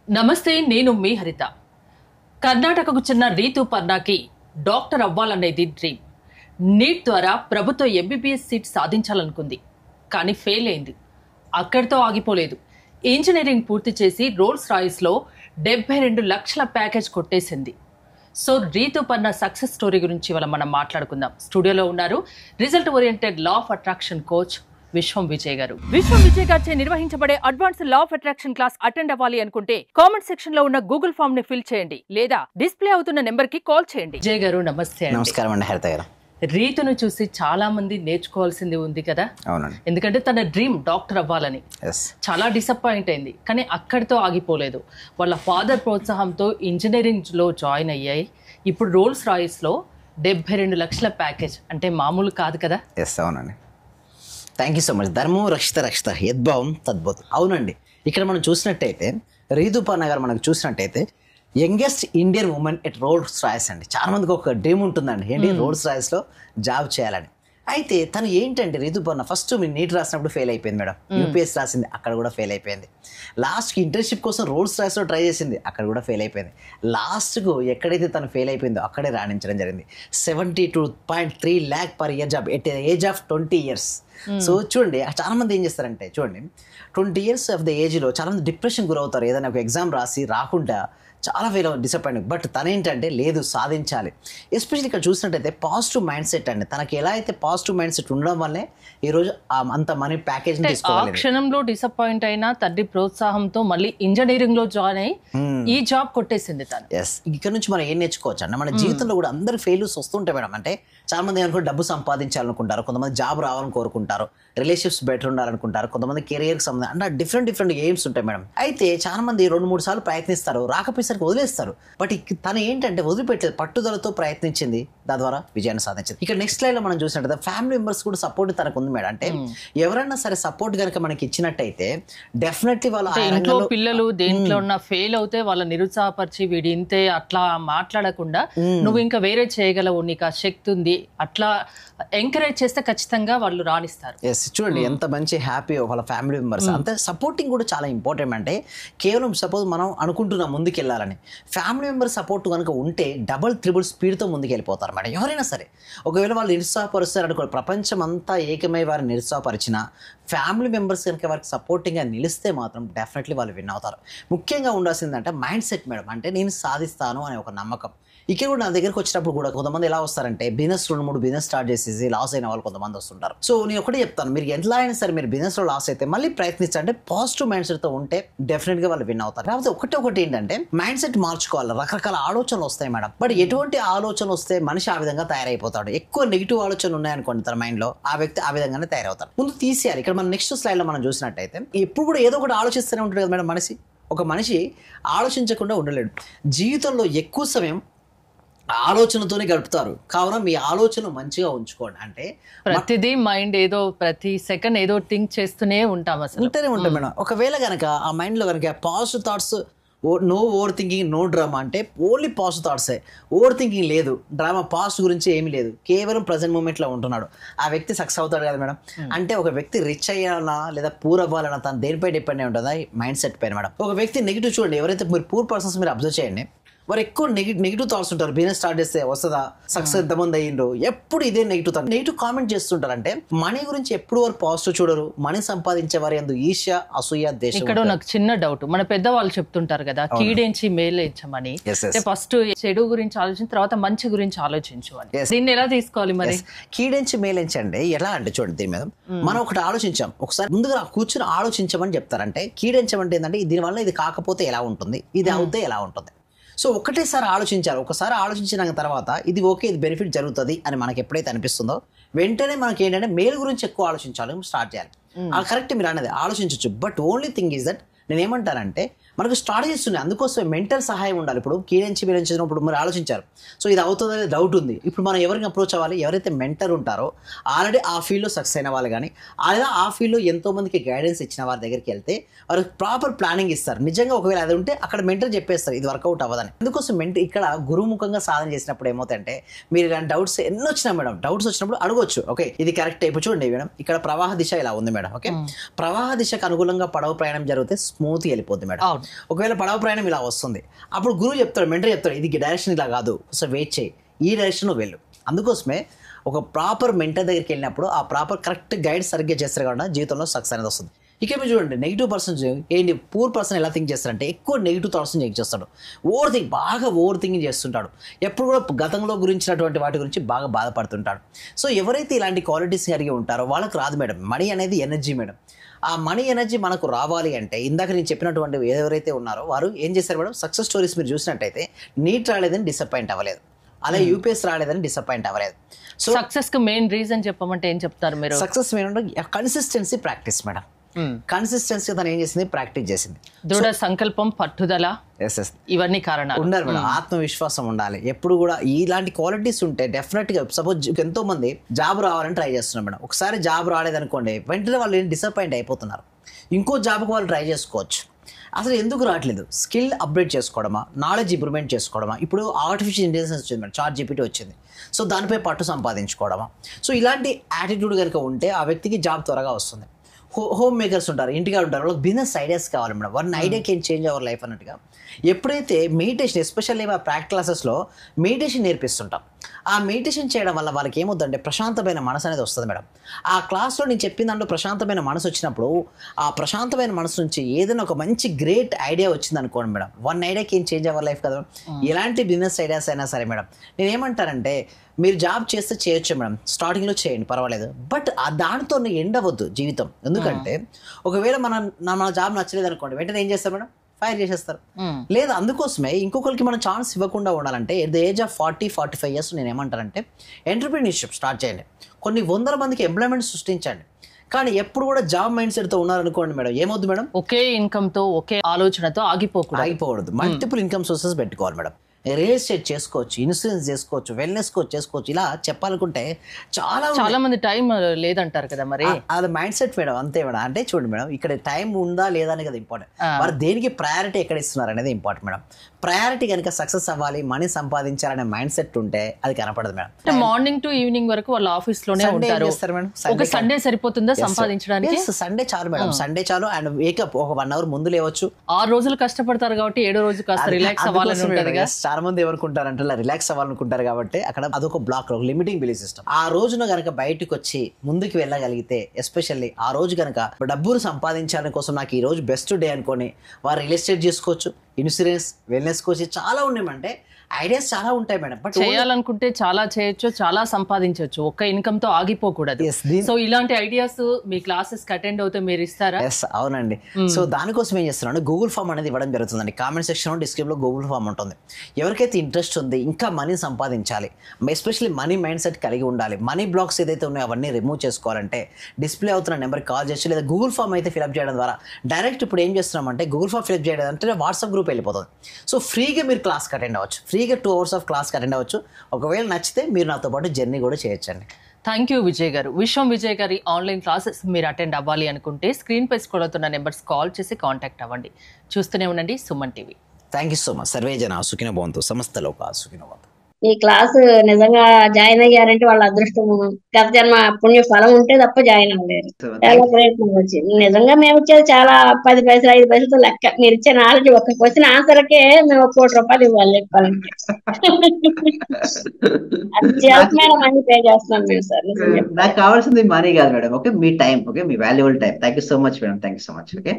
నమస్తే, నేను మీ హరిత. కర్ణాటకకు చెందిన రీతు పర్నాకి డాక్టర్ అవ్వాలనేది డ్రీమ్. నీట్ ద్వారా ప్రభుత్వ ఎంబీబీఎస్ సీట్ సాధించాలనుకుంది, కానీ ఫెయిల్ అయింది. అక్కడితో ఆగిపోలేదు. ఇంజనీరింగ్ పూర్తి చేసి రోల్స్ రాయిస్లో 72 లక్షల ప్యాకేజ్ కొట్టేసింది. సో రీతు పర్నా సక్సెస్ స్టోరీ గురించి ఇవాళ మనం మాట్లాడుకుందాం. స్టూడియోలో ఉన్నారు result oriented law of attraction coach విశ్వం విజయ్ గారు. విశ్వం విజయ్ గారిచే నిర్వహించబడే advance law of attraction class attend అవ్వాలి అనుకుంటే కామెంట్ సెక్షన్ లో ఉన్న గూగుల్ ఫామ్ ని ఫిల్ చేయండి, లేదా డిస్ప్లే అవుతున్న నెంబర్ కి కాల్ చేయండి. విజయ్ గారు నమస్తే. నమస్కారం అండి హరిత గారు. రీతును చూసి చాలా మంది నేర్చుకోవాల్సింది ఉంది కదా. అవునండి. ఎందుకంటే తన డ్రీమ్ డాక్టర్ అవ్వాలని. చాలా డిసప్పాయింట్ అయింది, కానీ అక్కడితో ఆగిపోలేదు. వాళ్ళ ఫాదర్ ప్రోత్సాహంతో ఇంజనీరింగ్ లో జాయిన్ అయ్యాయి. ఇప్పుడు రోల్స్ రాయిస్ లో 72 లక్షల ప్యాకేజ్ అంటే మామూలు కాదు కదా. అవునండి. Thank you so much. ధర్మం రక్షిత రక్షిత యద్భావం తద్భుతం. అవునండి, ఇక్కడ మనం చూసినట్టయితే రీతు పర్నా గారు మనకు చూసినట్టయితే youngest Indian women at Rolls Royce అండి. చాలా మందికి ఒక డ్రీమ్ ఉంటుందండి, ఏంటి రోల్స్ రాయిస్లో జాబ్ చేయాలని. అయితే తను ఏంటంటే రీతు పర్నా ఫస్ట్ మీరు నీట్ రాసినప్పుడు ఫెయిల్ అయిపోయింది మేడం. యూపీఎస్ రాసింది, అక్కడ కూడా ఫెయిల్ అయిపోయింది. లాస్ట్కి ఇంటర్న్షిప్ కోసం రోల్స్ రాయిస్లో ట్రై చేసింది, అక్కడ కూడా ఫెయిల్ అయిపోయింది. లాస్ట్కు ఎక్కడైతే తను ఫెయిల్ అయిపోయిందో అక్కడే రాణించడం జరిగింది. 72.3 lakh per year job at age of 20 years. So చూడండి, చాలా మంది ఏం చేస్తారంటే చూడండి 20 years ఆఫ్ ద ఏజ్లో చాలా మంది డిప్రెషన్ గురవుతారు. ఏదైనా ఒక ఎగ్జామ్ రాసి రాకుండా చాలా ఫెయిల్ డిసప్పాయింట్. బట్ తనేంటంటే లేదు, సాధించాలి. ఎస్పెషల్లీ ఇక్కడ చూసినట్టయితే పాజిటివ్ మైండ్ సెట్ అండి. తనకి ఎలా అయితే పాజిటివ్ మైండ్ సెట్ ఉండడం వల్లే ఈరోజు అంత మనీ ప్యాకేజ్ తీసుకోవాలి. ఆ క్షణంలో డిసప్పాయింట్ అయినా తండ్రి ప్రోత్సాహంతో మళ్ళీ ఇంజనీరింగ్ లో జాయిన్ అయ్యి ఈ జాబ్ కొట్టేసింది తను. ఇక్కడ నుంచి మనం ఏం నేర్చుకోవచ్చు అంటే మన జీవితంలో కూడా అందరు ఫెయిల్యూర్స్ వస్తుంటాయి మేడం. అంటే చాలా మంది అనుకో డబ్బు సంపాదించాలనుకుంటారు, కొంతమంది జాబ్ రావాలని కోరుకుంటారు, రిలేషన్షిప్స్ బెటర్ ఉండాలనుకుంటారు, కొంతమంది కెరియర్కి సంబంధించి అంటే డిఫరెంట్ ఎయిమ్స్ ఉంటాయి మేడం. అయితే చాలా మంది 2-3 సార్లు ప్రయత్నిస్తారు, రాకపోయేసరికి వదిలేస్తారు. బట్ తను ఏంటంటే వదిలిపెట్టలేదు, పట్టుదలతో ప్రయత్నించింది, దాని ద్వారా విజయాన్ని సాధించింది. ఇక్కడ నెక్స్ట్ లైన్ లో మనం చూసినట్టయితే ఫ్యామిలీ మెంబర్స్ కూడా సపోర్ట్ తనకు ఉంది మేడం. అంటే ఎవరైనా సరే సపోర్ట్ కనుక మనకి ఇచ్చినట్టయితే డెఫినెట్లీ వాళ్ళ ఇంట్లో పిల్లలు దేంట్లో ఉన్న ఫెయిల్ అవుతే వాళ్ళ నిరుత్సాహపరిచి వీడి ఇంతే అట్లా మాట్లాడకుండా నువ్వు ఇంకా వేరే చేయగలవు, నీకు ఆ శక్తి ఉంది, అట్లా ఎంకరేజ్ చేస్తే ఖచ్చితంగా వాళ్ళు రాణిస్తారు. చూడండి ఎంత మంచి హ్యాపీ వాళ్ళ ఫ్యామిలీ మెంబర్స్. అంతే సపోర్టింగ్ కూడా చాలా ఇంపార్టెంట్. అంటే కేవలం సపోజ్ మనం అనుకుంటున్నాం ముందుకు వెళ్ళాలని, ఫ్యామిలీ మెంబర్ సపోర్ట్ కనుక ఉంటే 3 స్పీడ్తో ముందుకు వెళ్ళిపోతారు మేడం. ఎవరైనా సరే ఒకవేళ వాళ్ళు నిరుత్సాహపరుస్తారు అనుకో, ప్రపంచం అంతా ఏకమై వారిని నిరుత్సాహపరిచిన ఫ్యామిలీ మెంబర్స్ కనుక వారికి సపోర్టింగ్గా నిలిస్తే మాత్రం డెఫినెట్లీ వాళ్ళు విన్ అవుతారు. ముఖ్యంగా ఉండాల్సిందంటే మైండ్ సెట్ మేడం. అంటే నేను సాధిస్తాను అనే ఒక నమ్మకం. ఇక్కడ కూడా నా దగ్గరికి వచ్చినప్పుడు కూడా కొంతమంది ఎలా వస్తారంటే బిజినెస్ 2-3 బిజినెస్ స్టార్ట్ చేసేసి లాస్ అయిన వాళ్ళు కొంతమంది వస్తుంటారు. సో నేను ఒకటే చెప్తాను, మీరు ఎలా అయినా సరే మీరు బిజినెస్లో లాస్ అయితే మళ్ళీ ప్రయత్నించండి. పాజిటివ్ మైండ్ సెట్తో ఉంటే డెఫినెట్గా వాళ్ళు విన్ అవుతారు. కాకపోతే ఒకటి ఏంటంటే మైండ్ సెట్ మార్చుకోవాలి. రకరకాల ఆలోచనలు వస్తాయి మేడం. బట్ ఎటువంటి ఆలోచన వస్తే మనిషి ఆ విధంగా తయారైపోతాడు. ఎక్కువ నెగిటివ్ ఆలోచనలు ఉన్నాయనుకోండి తన మైండ్లో, ఆ వ్యక్తి ఆ విధంగానే తయారవుతాడు. ముందు తీసేయాలి. ఇక్కడ మనం నెక్స్ట్ స్లైడ్లో మనం చూసినట్టయితే ఎప్పుడు కూడా ఏదో ఒకటి ఆలోచిస్తూనే ఉంటాడు కదా మేడం మనిషి. ఒక మనిషి ఆలోచించకుండా ఉండలేడు. జీవితంలో ఎక్కువ సమయం ఆలోచనతోనే గడుపుతారు. కావున మీ ఆలోచన మంచిగా ఉంచుకోండి. అంటే ప్రతిదీ మైండ్ ఏదో ప్రతి సెకండ్ ఏదో థింక్ చేస్తూనే ఉంటాం, అసలు ఉంటూనే ఉంటాం మేడం. ఒకవేళ కనుక ఆ మైండ్లో కనుక positive thoughts, no overthinking, no drama, అంటే ఓన్లీ పాజిటివ్ థాట్సే, ఓవర్ థింకింగ్ లేదు, డ్రామా పాస్ట్ గురించి ఏమీ లేదు, కేవలం ప్రజెంట్ మూమెంట్లో ఉంటున్నాడు, ఆ వ్యక్తి సక్సెస్ అవుతాడు కదా మేడం. అంటే ఒక వ్యక్తి రిచ్ అయ్యాలన్నా లేదా పూర్ అవ్వాలన్నా తను దేనిపై డిపెండ్ అయి ఉంటుందా? మైండ్ సెట్ పైన మేడం. ఒక వ్యక్తి నెగిటివ్ చూడండి, ఎవరైతే మీరు పూర్ పర్సన్స్ మీరు అబ్జర్వ్ చేయండి, వారు ఎక్కువ నెగిటివ్ థాట్స్ ఉంటారు. బిజినెస్ స్టార్ట్ చేస్తే వస్తుందా, సక్సెస్ ఎంతమంది అయ్యిండ్రు, ఎప్పుడు ఇదే నెగిటివ్ కామెంట్ చేస్తుంటారు. అంటే మనీ గురించి ఎప్పుడు వారు పాజిటివ్ చూడరు. మనీ సంపాదించే వారి యందు ఈర్ష్య, అసూయ, ద్వేషం. ఇక్కడ నాకు చిన్న డౌట్, మన పెద్దవాళ్ళు చెప్తుంటారు కదా కీడెంచి మేలేంచమని. ఫస్ట్ చెడు గురించి ఆలోచించిన తర్వాత మంచి గురించి ఆలోచించు అని. దీన్ని ఎలా తీసుకోవాలి మరి? కీడెంచి మేలేంచండి ఎలా అంటే చూడండి, దీని మీద మనం ఒకటి ఆలోచించాం, ఒకసారి ముందుగా కూర్చొని ఆలోచించమని చెప్తారంటే కీడెంచమంటే ఏంటంటే దీనివల్ల ఇది కాకపోతే ఎలా ఉంటుంది, ఇది అవుతే ఎలా ఉంటుంది. సో ఒకటేసారి ఆలోచించాలి. ఒకసారి ఆలోచించిన తర్వాత ఇది ఓకే, ఇది బెనిఫిట్ జరుగుతుంది అని మనకి ఎప్పుడైతే అనిపిస్తుందో వెంటనే మనకి ఏంటంటే మేలు గురించి ఎక్కువ ఆలోచించాలి, స్టార్ట్ చేయాలి. కరెక్ట్ మీరు అనేది ఆలోచించవచ్చు. But only thing is that నేను ఏమంటానంటే మనకు స్ట్రాటజీస్ ఉన్నాయి, అందుకోసం మెంటల్ సహాయం ఉండాలి. ఇప్పుడు కీడెంచి వీడించినప్పుడు మీరు ఆలోచించారు, సో ఇది అవుతుందనే డౌట్ ఉంది. ఇప్పుడు మనం ఎవరికి అప్రోచ్ అవ్వాలి? ఎవరైతే మెంటర్ ఉంటారో ఆల్రెడీ ఆ ఫీల్డ్లో సక్సెస్ అయిన వాళ్ళు కానీ లేదా ఆ ఫీల్డ్లో ఎంతోమందికి గైడెన్స్ ఇచ్చిన వారి దగ్గరికి వెళ్తే వారు ప్రాపర్ ప్లానింగ్ ఇస్తారు. నిజంగా ఒకవేళ అది ఉంటే అక్కడ మెంటర్ చెప్పేస్తారు ఇది వర్కౌట్ అవ్వదని. అందుకోసం ఇక్కడ గురుముఖంగా సాధన చేసినప్పుడు ఏమవుతాయంటే మీరు ఇలాంటి డౌట్స్ ఎన్ని వచ్చినా మేడం, డౌట్స్ వచ్చినప్పుడు అడగొచ్చు. ఓకే ఇది కరెక్ట్ అయిపోయి చూడండి మేడం, ఇక్కడ ప్రవాహ దిశ ఇలా ఉంది మేడం. ఓకే ప్రవాహ దిశకు అనుకూలంగా పడవ ప్రయాణం జరిగితే స్మూత్గా వెళ్ళిపోద్ది మేడం. ఒకవేళ పడవ ప్రయాణం ఇలా వస్తుంది, అప్పుడు గురువు చెప్తాడు, మెంటర్ చెప్తాడు, ఇది డైరెక్షన్ ఇలా కాదు, సో వెయిట్ చేయి, ఈ డైరెక్షన్లో వెళ్ళు. అందుకోసమే ఒక ప్రాపర్ మెంటర్ దగ్గరికి వెళ్ళినప్పుడు ఆ ప్రాపర్ కరెక్ట్ గైడ్ సరిగ్గా చేస్తారు కాబట్టి జీవితంలో సక్సెస్ అనేది వస్తుంది. ఇక మీరు చూడండి, నెగిటివ్ పర్సన్ ఏంటి, పూర్ పర్సన్ ఎలా థింక్ చేస్తారంటే ఎక్కువ నెగిటివ్ థాట్స్ థింక్ చేస్తాడు, బాగా ఓవర్ థింకింగ్ చేస్తుంటాడు, ఎప్పుడు కూడా గతంలో గురించినటువంటి వాటి గురించి బాగా బాధపడుతుంటాడు. సో ఎవరైతే ఇలాంటి క్వాలిటీస్ కలిగి ఉంటారో వాళ్ళకి రాదు మేడం. మనీ అనేది ఎనర్జీ మేడం. ఆ మనీ ఎనర్జీ మనకు రావాలి అంటే ఇందాక నేను చెప్పినటువంటి ఎవరైతే ఉన్నారో వారు ఏం చేశారు మేడం, సక్సెస్ స్టోరీస్ మీరు చూసినట్టయితే నీట్ రాలేదని డిసప్పాయింట్ అవ్వలేదు, అలాగే యూపీఎస్ రాలేదని డిసప్పాయింట్ అవ్వలేదు. సో సక్సెస్ కి మెయిన్ రీజన్ చెప్పమంటే ఏం చెప్తారు మీరు? Success main consistency practice madam. Consistency తను ఏం చేసింది, ప్రాక్టీస్ చేసింది. దృఢ సంకల్పం, పట్టుదల, ఇవన్నీ కారణాలు ఉండాలి మేడం. ఆత్మవిశ్వాసం ఉండాలి. ఎప్పుడు కూడా ఇలాంటి క్వాలిటీస్ ఉంటే డెఫినెట్ గా, సపోజ్ ఎంతో మంది జాబ్ రావాలని ట్రై చేస్తున్నారు మేడం, ఒకసారి జాబ్ రాలేదనుకోండి వెంటనే వాళ్ళు డిసప్పాయింట్ అయిపోతున్నారు, ఇంకో జాబ్కి వాళ్ళు ట్రై చేసుకోవచ్చు. అసలు ఎందుకు రావట్లేదు, స్కిల్ అప్గ్రేడ్ చేసుకోవడమా, నాలెడ్జ్ ఇంప్రూవ్మెంట్ చేసుకోవడమా, ఇప్పుడు ఆర్టిఫిషియల్ ఇంటెలిజెన్స్ వచ్చింది మేడం, చాట్ జీపీటీ వచ్చింది, సో దానిపై పట్టు సంపాదించుకోవడమా. సో ఇలాంటి యాటిట్యూడ్ కనుక ఉంటే ఆ వ్యక్తికి జాబ్ త్వరగా వస్తుంది. హోమ్ మేకర్స్ ఉంటారు, ఇంటిగా ఉంటారు, వాళ్ళకి బిజినెస్ ఐడియాస్ కావాలి madam. One idea can change our life అన్నట్టుగా ఎప్పుడైతే మెడిటేషన్, ఎస్పెషల్లీ మా ప్రాక్టికల్ క్లాసెస్లో మెడిటేషన్ నేర్పిస్తుంటాం, ఆ మెడిటేషన్ చేయడం వల్ల వాళ్ళకి ఏమవుతుందంటే ప్రశాంతమైన మనసు అనేది వస్తుంది మేడం. ఆ క్లాస్లో నేను చెప్పిన దాంట్లో ప్రశాంతమైన మనసు వచ్చినప్పుడు ఆ ప్రశాంతమైన మనసు నుంచి ఏదైనా ఒక మంచి గ్రేట్ ఐడియా వచ్చింది అనుకోండి madam, one idea can change our life కదా. ఎలాంటి బిజినెస్ ఐడియాస్ అయినా సరే మేడం, నేను ఏమంటానంటే మీరు జాబ్ చేస్తే చేయొచ్చు మేడం, స్టార్టింగ్లో చేయండి పర్వాలేదు, బట్ దానితో ఎండ్ అవ్వద్దు జీవితం. ఎందుకంటే ఒకవేళ మన జాబ్ నచ్చలేదు అనుకోండి, వెంటనే ఏం చేస్తారు మేడం, ఫైర్ చేసేస్తారు. లేదా అందుకోసమే ఇంకొకరికి మనం ఛాన్స్ ఇవ్వకుండా ఉండాలంటే at the age of 40-45 years నేను ఏమంటానంటే ఎంటర్‌ప్రెన్యూర్‌షిప్ స్టార్ట్ చేయండి, కొన్ని 100 మందికి ఎంప్లాయ్మెంట్ సృష్టించండి. కానీ ఎప్పుడు కూడా జాబ్ మైండ్ సెట్తో ఉన్నారనుకోండి మేడం, ఏమవుతుంది మేడం, ఒకే ఇన్కమ్తో ఒకే ఆలోచనతో ఆగిపోకూడదు. మల్టిపుల్ ఇన్కమ్ సోర్సెస్ పెట్టుకోవాలి మేడం. రియల్ ఎస్టేట్ చేసుకోవచ్చు, ఇన్సూరెన్స్ చేసుకోవచ్చు, వెల్నెస్ కోచ్ చేసుకోవచ్చు. ఇలా చెప్పాలనుకుంటే చాలా మంది టైం లేదంటారు కదా, మరి అది మైండ్ సెట్ మేడం. అంతే మేడం. అంటే చూడండి మేడం, ఇక్కడ టైం ఉందా లేదా అనేది కదా ఇంపార్టెంట్, మరి దేనికి ప్రయారిటీ ఎక్కడ ఇస్తున్నారు అనేది ఇంపార్టెంట్ మేడం. ప్రయారిటీ కనుక సక్సెస్ అవ్వాలి, మనీ సంపాదించాలనే మైండ్ సెట్ ఉంటే అది కనపడదు మేడం. మార్నింగ్ టు ఈవినింగ్ వరకు వాళ్ళ ఆఫీస్ లోనే ఉంటారు. ఒక సండే సరిపోతుందా సంపాదించడానికి? సండే చాలు మేడం, సండే చాలు. అండ్ వేకప్ ఒక 1 hour ముందు లేవచ్చు. 6 రోజులు కష్టపడతారు కాబట్టి 7వ రోజు కాస్త రిలాక్స్ అవ్వాలని ఉంటుంది. చాలా మంది ఎవరుకుంటారంటే రిలాక్స్ అవ్వాలనుకుంటారు కాబట్టి అక్కడ అదొక బ్లాక్, ఒక లిమిటింగ్ బిలీఫ్ సిస్టమ్. ఆ రోజున గనక బయటకు వచ్చి ముందుకు వెళ్ళగలిగితే, ఎస్పెషల్లీ ఆ రోజు గనక డబ్బులు సంపాదించాలని కోసం నాకు ఈ రోజు బెస్ట్ డే అనుకొని వారు రియల్ ఎస్టేట్ చేసుకోవచ్చు, ఇన్సూరెన్స్, వెల్నెస్ కోచ్ చాలా ఉన్నాయంటే ఐడియాస్ చాలా ఉంటాయి మేడం. బట్ చేయాలనుకుంటే చాలా చేయొచ్చు, చాలా సంపాదించవచ్చు, ఒక్క ఇన్కమ్ తో ఆగిపోకూడదు. సో ఇలాంటి ఐడియాస్ మీ క్లాసెస్ కి అటెండ్ అవుతే మీరు ఇస్తారా? ఎస్, అవునండి. సో దానికోసం ఏం చేస్తున్నాను, గూగుల్ ఫామ్ అనేది ఇవ్వడం జరుగుతుందండి. కామెంట్ సెక్షన్ డిస్క్రిప్షన్ లో గూగుల్ ఫామ్ ఉంటుంది. ఎవరికైతే ఇంట్రెస్ట్ ఉంది, ఇంకా మనీ సంపాదించాలి, ఎస్పెషల్లీ మనీ మైండ్ సెట్ కలిగి ఉండాలి, మనీ బ్లాక్స్ ఏదైతే ఉన్నాయో అవన్నీ రిమూవ్ చేసుకోవాలంటే డిస్ప్లే అవుతున్న నెంబర్కి కాల్ చేసి, లేదా గూగుల్ ఫామ్ అయితే ఫిల్అప్ చేయడం ద్వారా డైరెక్ట్ ఇప్పుడు ఏం చేస్తున్నామంటే గూగుల్ ఫామ్ ఫిల్అప్ చేయడం అంటే వాట్సాప్ గ్రూప్ వెళ్ళిపోతుంది. సో ఫ్రీగా మీరు క్లాస్కి అటెండ్ అవ్వచ్చు, ఫ్రీగా 2 hours ఆఫ్ క్లాస్కి అటెండ్ అవ్వచ్చు. ఒకవేళ నచ్చితే మీరు నాతో పాటు జర్నీ కూడా చేయొచ్చండి. థ్యాంక్ యూ విజయ్ గారు. విశ్వం విజయ్ గారి ఆన్లైన్ క్లాసెస్ మీరు అటెండ్ అవ్వాలి అనుకుంటే స్క్రీన్ పై స్క్రోల్ అవుతున్న నెంబర్స్ కాల్ చేసి కాంటాక్ట్ అవ్వండి. చూస్తూనే ఉండండి Suman TV. Thank you so much. Survey జన సుఖినో భవంతు, సమస్త లోకా సుఖినో భవంతు. ఈ క్లాస్ నిజంగా జాయిన్ అయ్యారంటే వాళ్ళ అదృష్టం, గత జన్మ పుణ్య ఫలం ఉంటే తప్ప జాయిన్ అవ్వలేరు. చాలా ప్రయత్నం వచ్చింది. నిజంగా మేము ఇచ్చేది చాలా 10 పైసలు 5 పైసలతో లెక్క. మీరు ఇచ్చే నాలెడ్జ్ ఒక క్వశ్చన్ ఆన్సర్కే మేము 1 కోటి రూపాయలు ఇవ్వాలి చెప్పాలంటే. అత్యవసరమైన మనీ పే చేస్తున్నాం మేము సార్. నాకు కావాల్సింది మనీ కాదు madam, okay, me time, okay, me valuable time. Thank you so much madam, thank you so much. Okay.